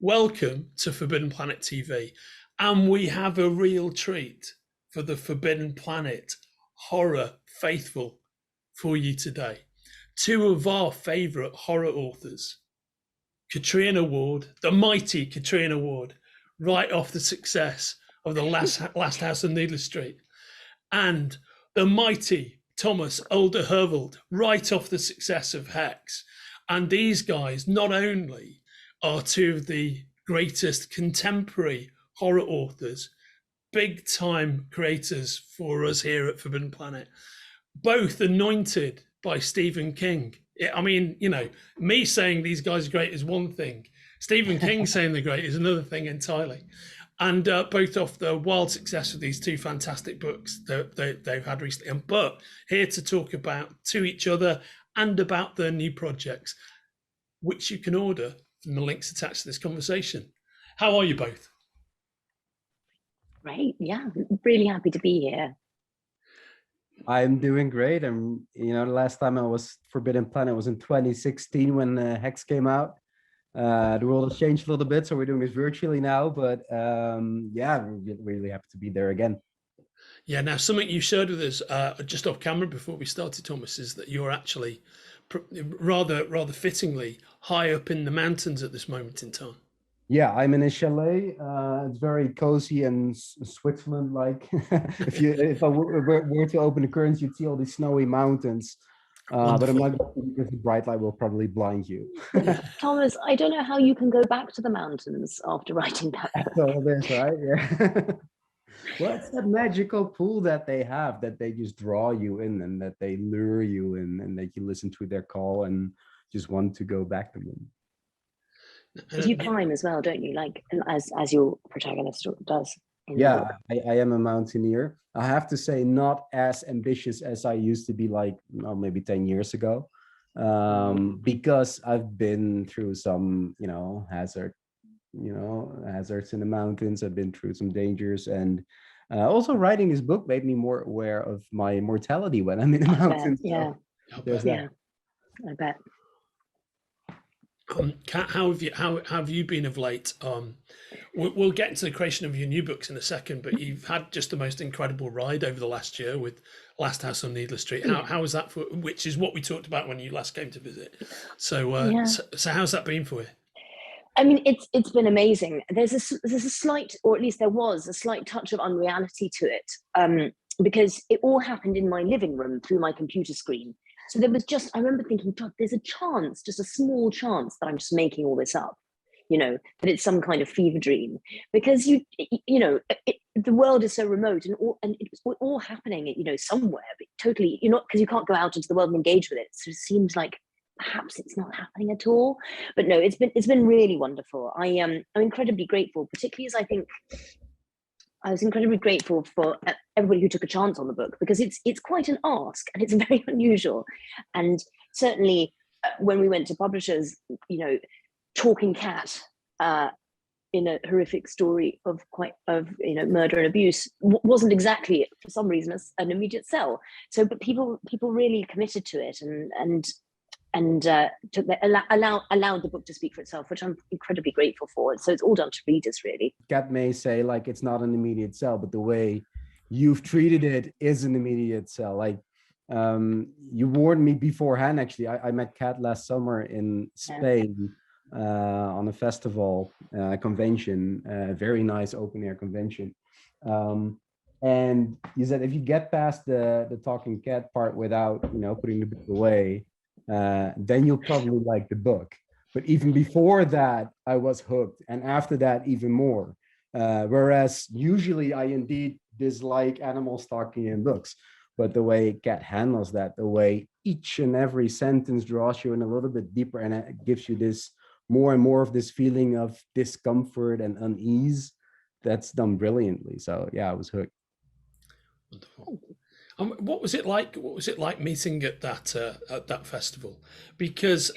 Welcome to Forbidden Planet TV, and we have a real treat for the Forbidden Planet horror faithful for you today. Two of our favourite horror authors, Catriona Ward, the mighty Catriona Ward, right off the success of the Last House on Needless Street, and the mighty Thomas Olde Heuvelt, right off the success of Hex. And these guys not only are two of the greatest contemporary horror authors, big time creators for us here at Forbidden Planet, both anointed by Stephen King. I mean, you know, me saying these guys are great is one thing. Stephen King saying they're great is another thing entirely. And both off the wild success of these two fantastic books that they've had recently. But here to talk about to each other and about their new projects, which you can order from the links attached to this conversation. How are you both? Great, yeah, really happy to be here. I'm doing great. The last time I was Forbidden Planet was in 2016 when Hex came out. The world has changed a little bit, so we're doing this virtually now, but yeah, we're really happy to be there again. Yeah, now something you shared with us just off camera before we started, Thomas, is that you're actually rather fittingly high up in the mountains at this moment in time. Yeah, I'm in a chalet. It's very cozy and Switzerland-like. if I were to open the curtains, you'd see all these snowy mountains. But I'm not because the bright light will probably blind you. Thomas, I don't know how you can go back to the mountains after writing that. That's all this, right? Yeah. Well, it's that magical pull that they have, that they just draw you in and that they lure you in and that you listen to their call and just want to go back to them. You climb as well, don't you? Like as your protagonist does. Yeah, I am a mountaineer. I have to say, not as ambitious as I used to be, like maybe 10 years ago, because I've been through some, hazards in the mountains. I've been through some dangers, and also writing this book made me more aware of my mortality when I'm in the mountains. Yeah, there's that. I bet. Kat, how have you been of late? We'll get into the creation of your new books in a second, but you've had just the most incredible ride over the last year with Last House on Needless Street. How was that for? Which is what we talked about when you last came to visit. So, so how's that been for you? I mean, it's been amazing. There's a slight, or at least there was a slight touch of unreality to it, because it all happened in my living room through my computer screen. So there was just, I remember thinking, God, there's a chance, just a small chance that I'm just making all this up, that it's some kind of fever dream, because the world is so remote and it's all happening, somewhere, but totally, because you can't go out into the world and engage with it. So it seems like perhaps it's not happening at all, but no, it's been really wonderful. I'm incredibly grateful, particularly as I was incredibly grateful for everybody who took a chance on the book, because it's quite an ask and it's very unusual. And certainly when we went to publishers, Talking Cat in a horrific story of murder and abuse wasn't exactly, for some reason, an immediate sell. So, but people really committed to it and allowed the book to speak for itself, which I'm incredibly grateful for. So it's all down to readers, really. Kat may say like it's not an immediate sell, but the way you've treated it is an immediate sell. Like you warned me beforehand. Actually, I met Kat last summer in Spain on a festival convention, a very nice open air convention. And you said if you get past the Talking Cat part without putting the book away, then you'll probably like the book. But even before that, I was hooked, and after that, even more. Whereas usually I indeed dislike animal stalking in books, but the way Kat handles that, the way each and every sentence draws you in a little bit deeper, and it gives you this more and more of this feeling of discomfort and unease, that's done brilliantly. So yeah, I was hooked. Wonderful. What was it like? What was it like meeting at that festival? Because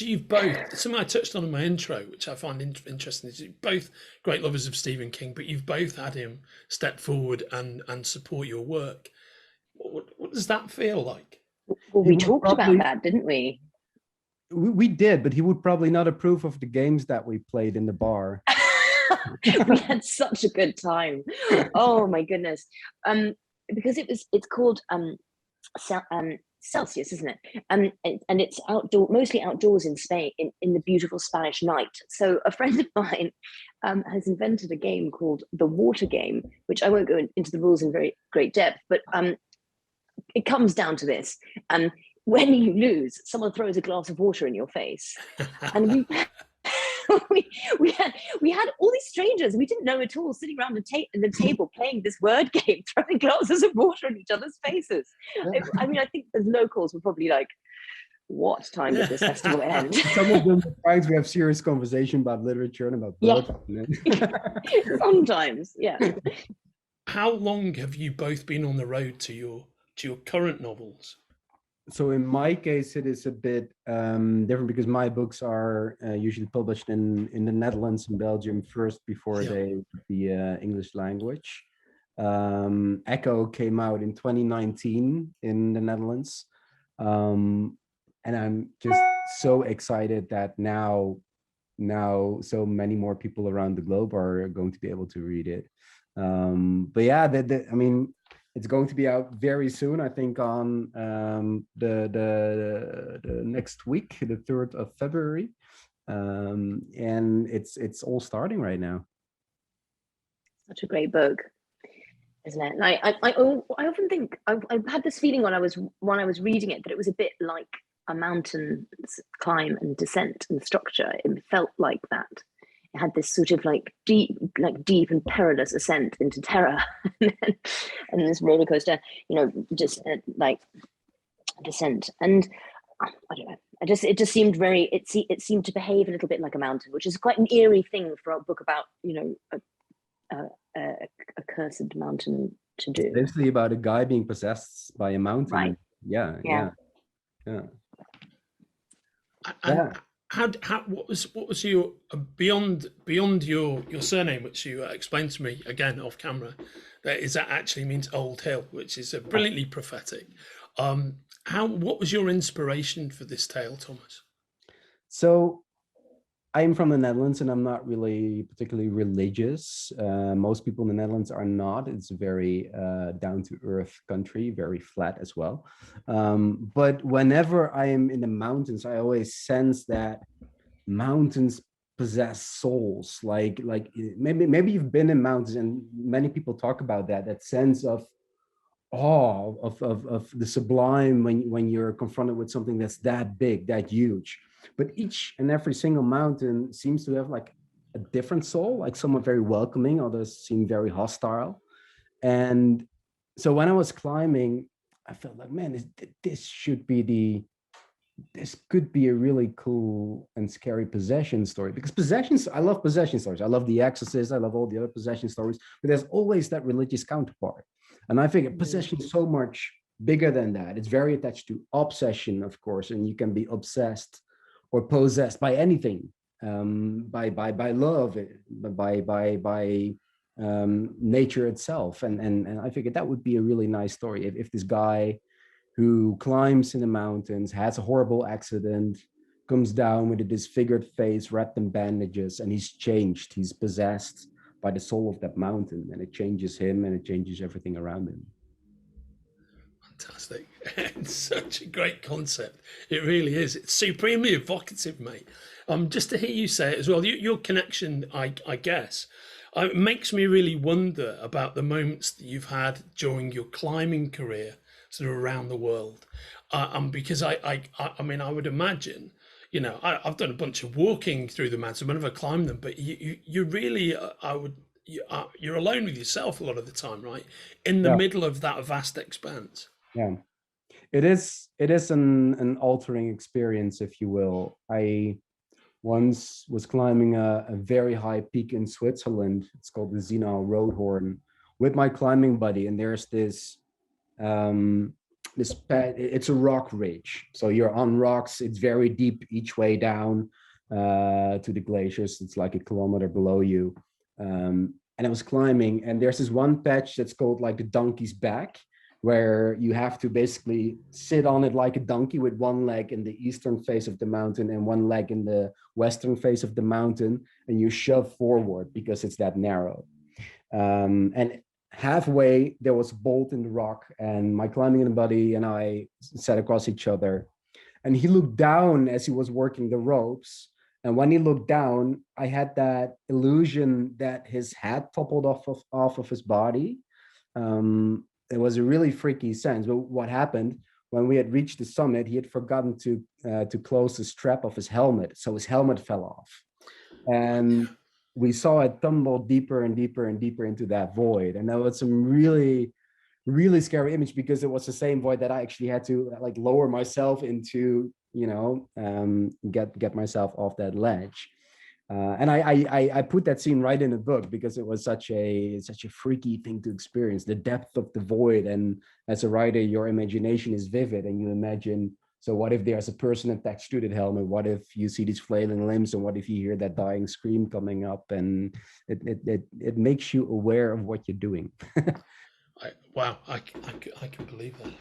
you've both, something I touched on in my intro, which I find interesting, is you're both great lovers of Stephen King, but you've both had him step forward and support your work. What does that feel like? Well, we talked about that, didn't we? We did, but he would probably not approve of the games that we played in the bar. We had such a good time. Oh my goodness. Because it's called Celsius, isn't it? And it's outdoor, mostly outdoors in Spain, in the beautiful Spanish night. So a friend of mine has invented a game called the water game, which I won't go into the rules in very great depth, but it comes down to this. When you lose, someone throws a glass of water in your face. And we had all these strangers we didn't know at all sitting around the table playing this word game, throwing glasses of water in each other's faces. I mean, I think the locals were probably like, what time did this festival end? Some of them times we have serious conversation about literature and about books. Yeah. Sometimes, yeah. How long have you both been on the road to your current novels? So in my case, it is a bit different because my books are usually published in the Netherlands and Belgium first before they the English language. Echo came out in 2019 in the Netherlands. And I'm just so excited that now so many more people around the globe are going to be able to read it. But yeah, I mean, it's going to be out very soon, I think on the next week, the 3rd of February. And it's all starting right now. Such a great book, isn't it? And I often think I've had this feeling when I was reading it that it was a bit like a mountain climb and descent and structure. It felt like that. It had this sort of like deep and perilous ascent into terror, and this roller coaster, just like descent. And I don't know. It just seemed very. It seemed to behave a little bit like a mountain, which is quite an eerie thing for a book about a cursed mountain to do. It's basically about a guy being possessed by a mountain. Right. Yeah. What was your beyond your surname, which you explained to me again off camera, that actually means Old Hill, which is brilliantly prophetic. What was your inspiration for this tale, Thomas? So I'm from the Netherlands and I'm not really particularly religious. Most people in the Netherlands are not. It's a very down-to-earth country, very flat as well. But whenever I am in the mountains, I always sense that mountains possess souls. Like maybe you've been in mountains, and many people talk about that sense of awe, of the sublime when you're confronted with something that's that big, that huge. But each and every single mountain seems to have like a different soul, like some are very welcoming, others seem very hostile. And so when I was climbing, I felt like, man, this could be a really cool and scary possession story, because I love possession stories. I love The Exorcist, I love all the other possession stories, but there's always that religious counterpart. And I think possession is so much bigger than that. It's very attached to obsession, of course, and you can be obsessed or possessed by anything, by love, by nature itself. And I figured that would be a really nice story if this guy who climbs in the mountains, has a horrible accident, comes down with a disfigured face, wrapped in bandages, and he's changed. He's possessed by the soul of that mountain, and it changes him and it changes everything around him. Fantastic. It's such a great concept. It really is. It's supremely evocative, mate. Just to hear you say it as well, your connection, I guess, it makes me really wonder about the moments that you've had during your climbing career, sort of around the world. Because I mean, I would imagine, I've done a bunch of walking through the mountains. I've never climbed them, but you really, you're alone with yourself a lot of the time, right? In the middle of that vast expanse. Yeah, it is an altering experience, if you will. I once was climbing a very high peak in Switzerland. It's called the Zinal Roadhorn, with my climbing buddy, and there's this it's a rock ridge, so you're on rocks. It's very deep each way down to the glaciers. It's like 1 kilometer below you, and I was climbing, and there's this one patch that's called like the Donkey's Back, where you have to basically sit on it like a donkey with one leg in the eastern face of the mountain and one leg in the western face of the mountain, and you shove forward because it's that narrow. And halfway there was a bolt in the rock, and my climbing buddy and I sat across each other, and he looked down as he was working the ropes. And when he looked down, I had that illusion that his head toppled off of his body. It was a really freaky sense. But what happened when we had reached the summit, he had forgotten to close the strap of his helmet, so his helmet fell off, and we saw it tumble deeper and deeper and deeper into that void. And that was some really, really scary image, because it was the same void that I actually had to like lower myself into, you know, get myself off that ledge. And I put that scene right in the book because it was such a freaky thing to experience, the depth of the void. And as a writer, your imagination is vivid, and you imagine, so what if there's a person attached to that helmet? What if you see these flailing limbs? And what if you hear that dying scream coming up? And it makes you aware of what you're doing. Wow, I can believe that.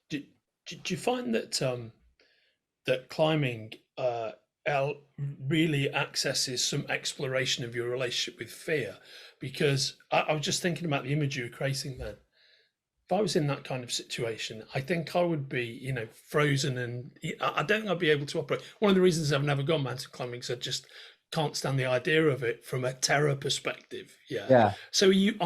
Do you find that that climbing really accesses some exploration of your relationship with fear? Because I was just thinking about the image you were creating then. If I was in that kind of situation, I think I would be, you know, frozen, and I don't think I'd be able to operate. One of the reasons I've never gone mountain climbing is I just can't stand the idea of it from a terror perspective. Yeah. So are you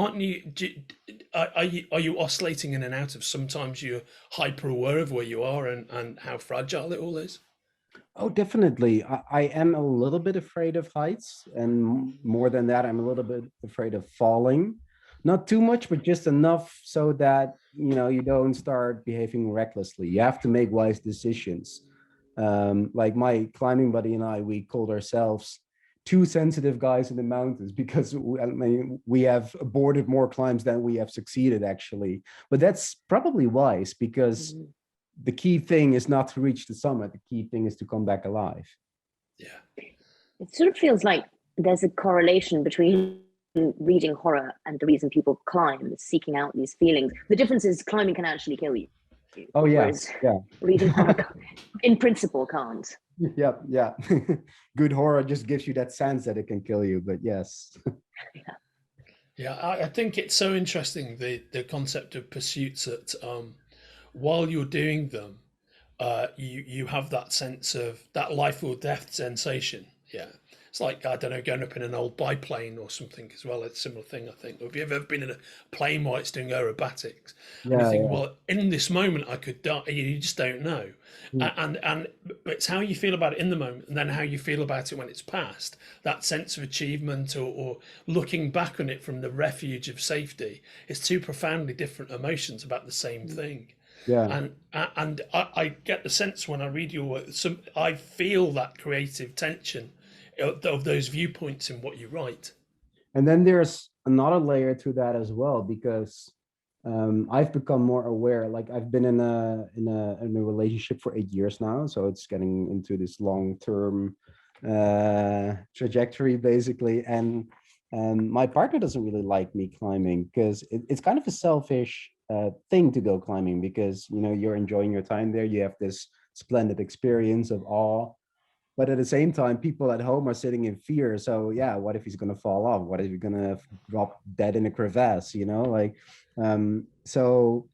oscillating in and out of, sometimes you're hyper aware of where you are and how fragile it all is? Oh, definitely. I am a little bit afraid of heights, and more than that, I'm a little bit afraid of falling. Not too much, but just enough so that, you know, you don't start behaving recklessly. You have to make wise decisions. Like my climbing buddy and I, we called ourselves two sensitive guys in the mountains, because we have aborted more climbs than we have succeeded, actually. But that's probably wise, because the key thing is not to reach the summit. The key thing is to come back alive. Yeah. It sort of feels like there's a correlation between reading horror and the reason people climb, seeking out these feelings. The difference is climbing can actually kill you. Oh yeah, whereas reading horror in principle can't. Yeah. Good horror just gives you that sense that it can kill you, but yes. Yeah, I think it's so interesting, the concept of pursuits that while you're doing them, you have that sense of that life or death sensation. Yeah. It's like, I don't know, going up in an old biplane or something as well. It's a similar thing, I think. Have you ever been in a plane while it's doing aerobatics? And you think, well, in this moment I could die. You just don't know. But it's how you feel about it in the moment, and then how you feel about it when it's past. That sense of achievement, or looking back on it from the refuge of safety. It's two profoundly different emotions about the same thing. Yeah. And I get the sense when I read your work, I feel that creative tension of those viewpoints in what you write. And then there's another layer to that as well, because I've become more aware. Like, I've been in a relationship for 8 years now, so it's getting into this long-term trajectory, basically. And my partner doesn't really like me climbing, because it's kind of a selfish thing to go climbing, because, you know, you're enjoying your time there. You have this splendid experience of awe. But at the same time, people at home are sitting in fear. So yeah, what if he's going to fall off? What if he's going to drop dead in a crevasse? You know, like, so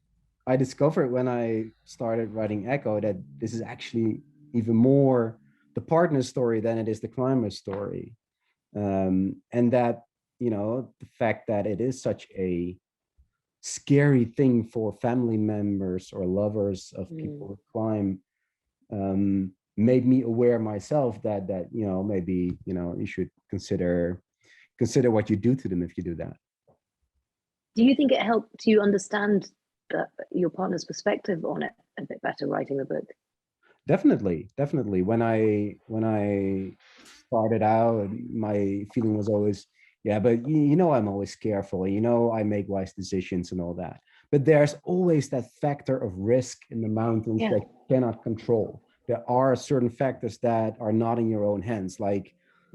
I discovered when I started writing Echo that this is actually even more the partner story than it is the climber story. And that, you know, the fact that it is such a scary thing for family members or lovers of people who climb, made me aware myself that you know, maybe, you know, you should consider what you do to them if you do that. Do you think it helped you understand your partner's perspective on it a bit better writing the book? Definitely. When I started out, my feeling was always, yeah, but you know, I'm always careful, you know, I make wise decisions and all that. But there's always that factor of risk in the mountains that you cannot control. There are certain factors that are not in your own hands. Like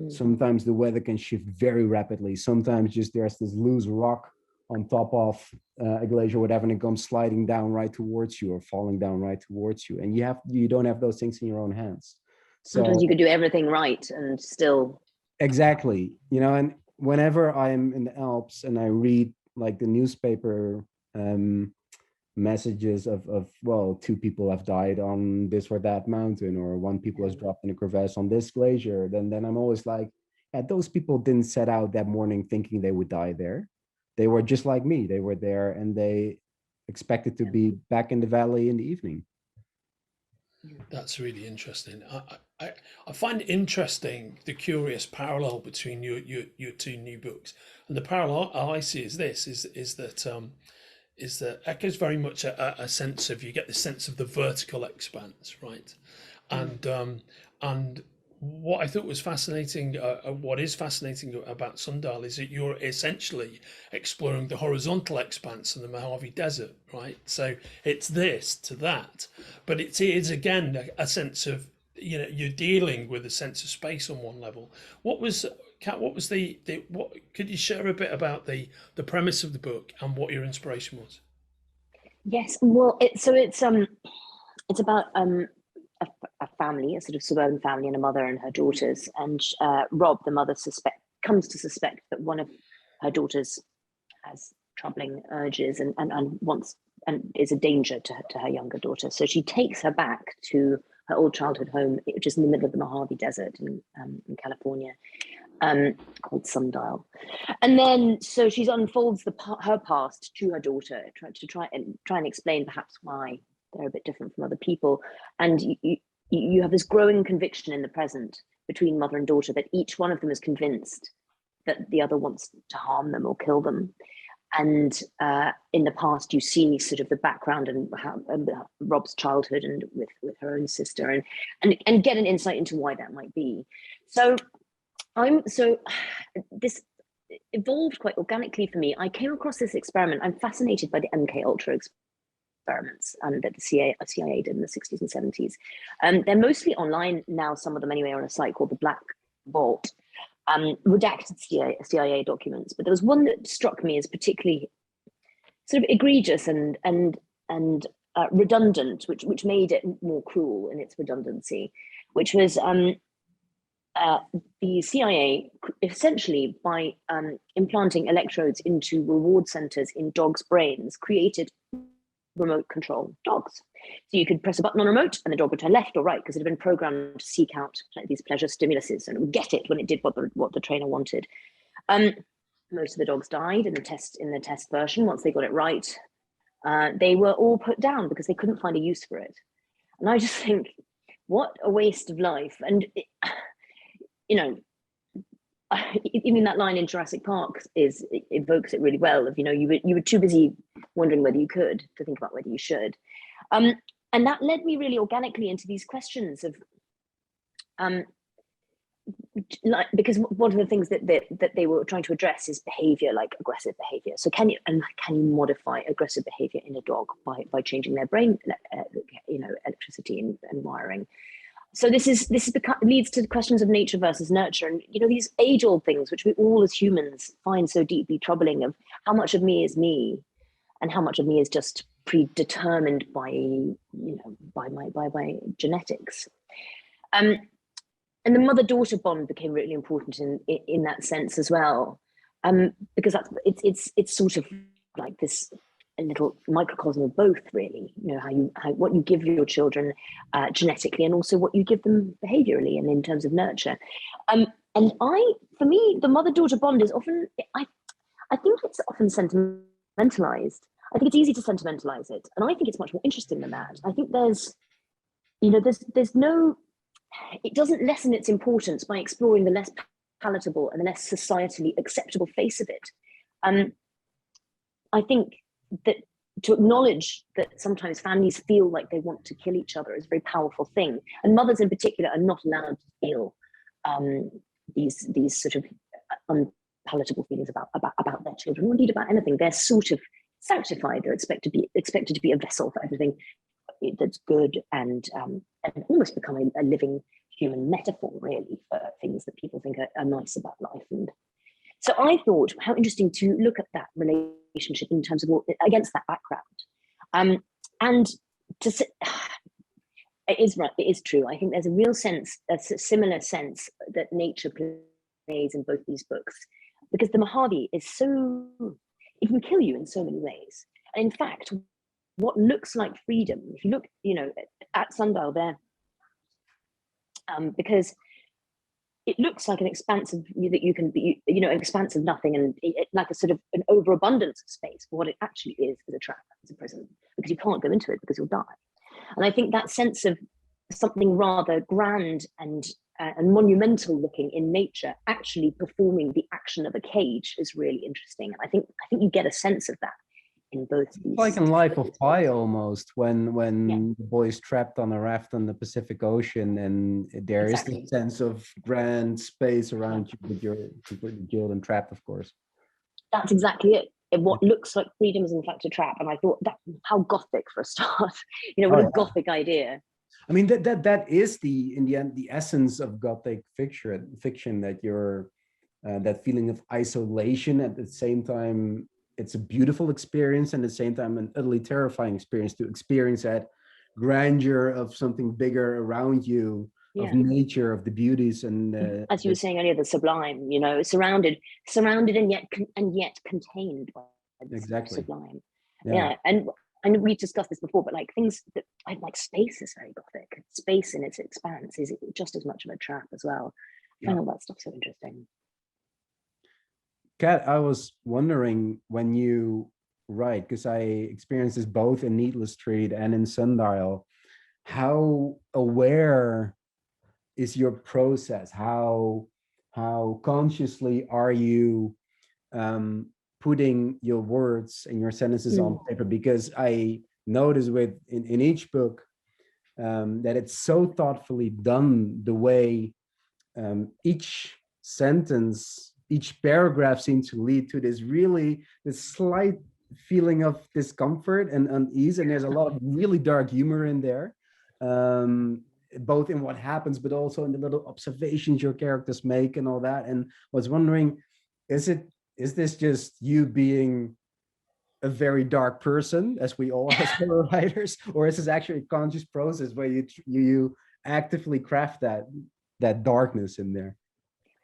sometimes the weather can shift very rapidly. Sometimes just there's this loose rock on top of a glacier or whatever, and it comes sliding down right towards you or falling down right towards you, and you don't have those things in your own hands. So sometimes you could do everything right and still. exactly, and whenever I'm in the Alps and I read like the newspaper messages of well, 2 people have died on this or that mountain, or 1 people has dropped in a crevasse on this glacier, then I'm always like, yeah, those people didn't set out that morning thinking they would die there. They were just like me. They were there and they expected to be back in the valley in the evening. That's really interesting. I find it interesting, the curious parallel between your 2 new books, and the parallel I see is this: is that echoes very much a sense of, you get the sense of the vertical expanse, right? And what I thought was fascinating, what is fascinating about Sundial, is that you're essentially exploring the horizontal expanse of the Mojave Desert, right? So it's this to that, but it is again a sense of, you're dealing with a sense of space on one level. Kat, what was what could you share a bit about the premise of the book and what your inspiration was? Yes, well, it's about a family, a sort of suburban family, and a mother and her daughters. And Rob, the mother, comes to suspect that one of her daughters has troubling urges and wants and is a danger to her younger daughter. So she takes her back to her old childhood home, which is in the middle of the Mojave Desert in California, called Sundial. And then so she unfolds her past to her daughter, to try and explain perhaps why they're a bit different from other people. And you have this growing conviction in the present between mother and daughter that each one of them is convinced that the other wants to harm them or kill them. And in the past, you see sort of the background and how Rob's childhood and with her own sister, and get an insight into why that might be. So this evolved quite organically for me. I came across this experiment. I'm fascinated by the MK Ultra experiments that the CIA did in the 60s and 70s. They're mostly online now, some of them anyway, on a site called the Black Vault. Redacted CIA documents, but there was one that struck me as particularly sort of egregious and redundant, which made it more cruel in its redundancy, which was the CIA essentially, by implanting electrodes into reward centers in dogs' brains, created remote control dogs. So you could press a button on a remote and the dog would turn left or right because it had been programmed to seek out these pleasure stimuluses, and it would get it when it did what the trainer wanted. Most of the dogs died in the test version. Once they got it right, they were all put down because they couldn't find a use for it. And I just think, what a waste of life. And even that line in Jurassic Park evokes it really well. Of you were too busy wondering whether you could to think about whether you should, and that led me really organically into these questions of, because one of the things that they were trying to address is behavior, like aggressive behavior. So can you modify aggressive behavior in a dog by changing their brain, electricity and wiring? So this leads to the questions of nature versus nurture, and these age-old things which we all as humans find so deeply troubling, of how much of me is me, and how much of me is just predetermined by my genetics. And the mother-daughter bond became really important in that sense as well, because it's sort of like this a little microcosm of both, really. What you give your children genetically, and also what you give them behaviorally and in terms of nurture. And for me, the mother-daughter bond is often, I think it's often sentimentalized. I think it's easy to sentimentalize it, and I think it's much more interesting than that. I think there's no, it doesn't lessen its importance by exploring the less palatable and the less societally acceptable face of it. I think that to acknowledge that sometimes families feel like they want to kill each other is a very powerful thing, and mothers in particular are not allowed to feel these sort of unpalatable feelings about their children, or indeed about anything. They're sort of sanctified. They're expected to be a vessel for everything that's good, and almost become a living human metaphor, really, for things that people think are nice about life. And so I thought, how interesting to look at that relationship relationship in terms of against that background. And to say, it is right, it is true. I think there's a real sense, a similar sense that nature plays in both these books, because the Mojave is so, it can kill you in so many ways. And in fact, what looks like freedom, if you look, at Sundial there, because it looks like an expanse of that you can be, an expanse of nothing, and like a sort of an overabundance of space. But what it actually is a trap, it's a prison, because you can't go into it because you'll die. And I think that sense of something rather grand and monumental looking in nature actually performing the action of a cage is really interesting. And I think you get a sense of that in both these. Like in Life of Pi almost, when the boy's trapped on a raft on the Pacific Ocean, and there is this sense of grand space around you, but you're completely jailed and trapped, of course. That's exactly it. What looks like freedom is in fact a trap. And I thought, that how Gothic for a start. What a Gothic idea. I mean, that is in the end the essence of Gothic fiction, that you're that feeling of isolation. At the same time, it's a beautiful experience, and at the same time an utterly terrifying experience, to experience that grandeur of something bigger around you, of nature, of the beauties, and as you were saying earlier, the sublime, surrounded and yet contained by the sublime. And we discussed this before, but like things that like space is very Gothic. Space in its expanse is just as much of a trap as well. I find all that stuff so interesting. Kat, I was wondering, when you write, because I experienced this both in Needless Street and in Sundial, how aware is your process? How consciously are you putting your words and your sentences on paper? Because I notice in each book that it's so thoughtfully done, the way each sentence, each paragraph seems to lead to this slight feeling of discomfort and unease. And there's a lot of really dark humor in there, both in what happens, but also in the little observations your characters make and all that. And I was wondering, is this just you being a very dark person, as we all as horror writers, or is this actually a conscious process where you actively craft that darkness in there?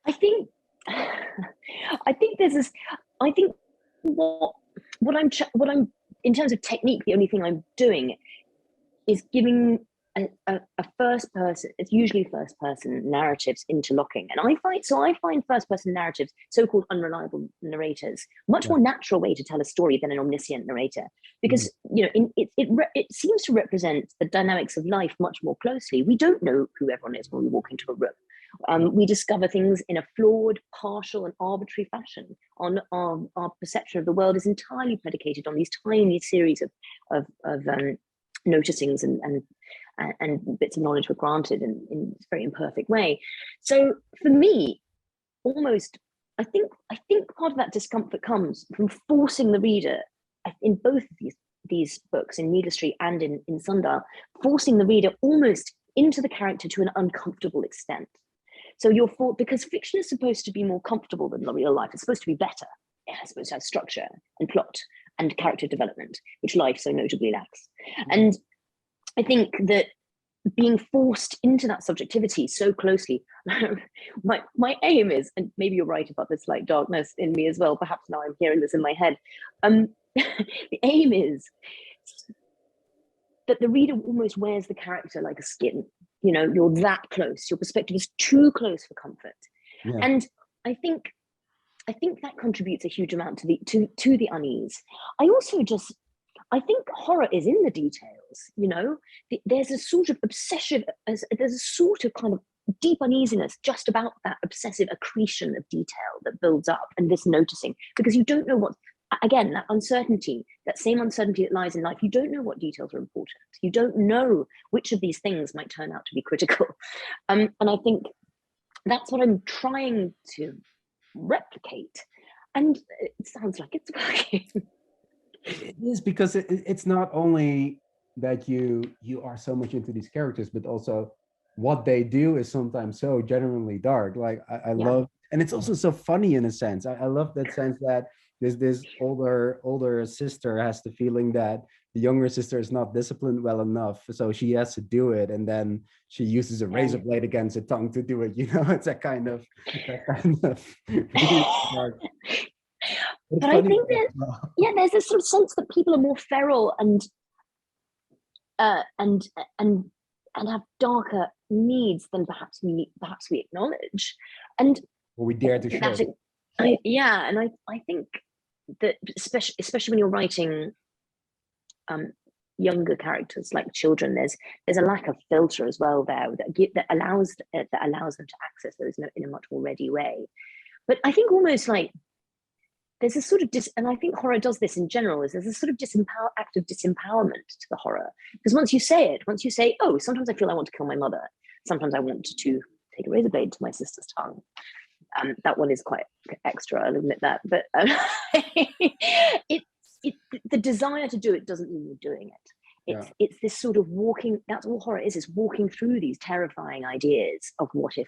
I think there's this. I think what I'm in terms of technique, the only thing I'm doing is giving a first person. It's usually first person narratives interlocking, and I find first person narratives, so-called unreliable narrators, much more natural way to tell a story than an omniscient narrator, because it seems to represent the dynamics of life much more closely. We don't know who everyone is when we walk into a room. We discover things in a flawed, partial, and arbitrary fashion. Our perception of the world is entirely predicated on these tiny series of noticings and bits of knowledge were granted in a very imperfect way. So for me, almost, I think part of that discomfort comes from forcing the reader, in both of these books, in Needless Street and in Sundial, forcing the reader almost into the character to an uncomfortable extent. So because fiction is supposed to be more comfortable than the real life. It's supposed to be better. It's supposed to have structure and plot and character development, which life so notably lacks. And I think that being forced into that subjectivity so closely, my aim is, and maybe you're right about this like darkness in me as well, perhaps now I'm hearing this in my head, the aim is that the reader almost wears the character like a skin. You're that close. Your perspective is too close for comfort. Yeah. And I think that contributes a huge amount to the unease. I think horror is in the details. There's a sort of obsessive, there's a sort of kind of deep uneasiness just about that obsessive accretion of detail that builds up, and this noticing, because you don't know again, that uncertainty, that same uncertainty that lies in life, you don't know what details are important. You don't know which of these things might turn out to be critical. And I think that's what I'm trying to replicate. And it sounds like it's working. It is, because it's not only that you are so much into these characters, but also what they do is sometimes so genuinely dark. Like I love, and it's also so funny in a sense. I love that sense that this older sister has the feeling that the younger sister is not disciplined well enough, so she has to do it, and then she uses a razor blade against her tongue to do it. It's that kind of really dark. But I think that there's this sort of sense that people are more feral and have darker needs than perhaps we acknowledge, and we dare to show. I think that especially when you're writing younger characters like children, there's a lack of filter as well there that allows them to access those in a much more ready way. But I think almost like there's a sort of and I think horror does this in general, is there's a sort of act of disempowerment to the horror, because once you say, oh, sometimes I feel I want to kill my mother, sometimes I want to take a razor blade to my sister's tongue. That one is quite extra, I'll admit that, but the desire to do it doesn't mean you're doing it. It's this sort of walking. That's all horror is walking through these terrifying ideas of what if,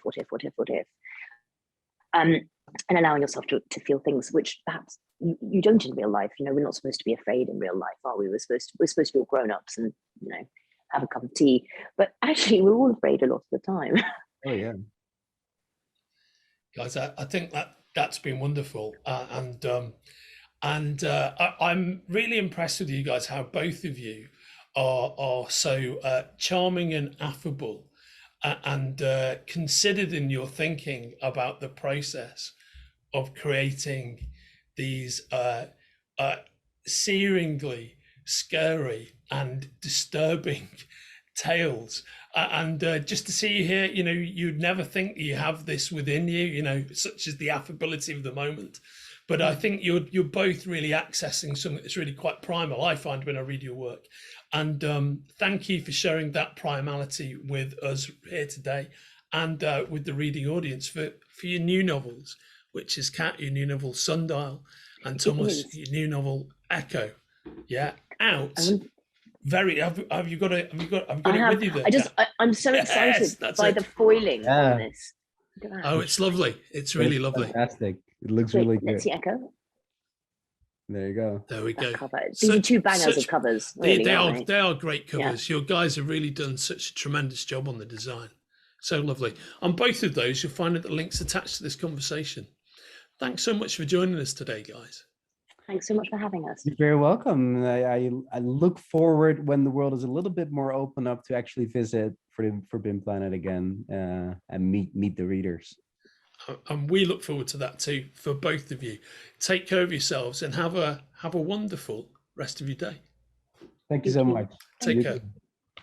and allowing yourself to feel things which perhaps you don't in real life. We're not supposed to be afraid in real life, are we? We're supposed to be all grown-ups and have a cup of tea, but actually we're all afraid a lot of the time. Oh yeah. Guys, I think that's been wonderful, and I'm really impressed with you guys, how both of you are so charming and affable, and considered in your thinking about the process of creating these searingly scary and disturbing tales. And just to see you here, you'd never think you have this within you, such as the affability of the moment. But I think you're both really accessing something that's really quite primal, I find, when I read your work. And thank you for sharing that primality with us here today, and with the reading audience for your new novels, which is Kat, your new novel Sundial, and Thomas, your new novel Echo. Yeah, out. Have you got it with you there? I'm so excited by the foiling on this. Oh, it's lovely. It's really lovely. Fantastic. It looks really good. Let's see Echo. There you go. There we go. These are two bangers of covers. Really, they are great covers. Yeah. Your guys have really done such a tremendous job on the design. So lovely. On both of those, you'll find the links attached to this conversation. Thanks so much for joining us today, guys. Thanks so much for having us. You're very welcome. I look forward, when the world is a little bit more open up, to actually visit for the Forbidden Planet again, and meet the readers. And we look forward to that too, for both of you. Take care of yourselves and have a wonderful rest of your day. Thank you so much. Take care.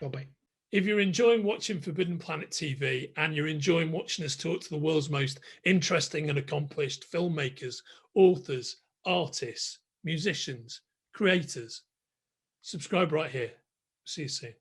Bye-bye. If you're enjoying watching Forbidden Planet TV, and you're enjoying watching us talk to the world's most interesting and accomplished filmmakers, authors, artists, musicians, creators, subscribe right here. See you soon.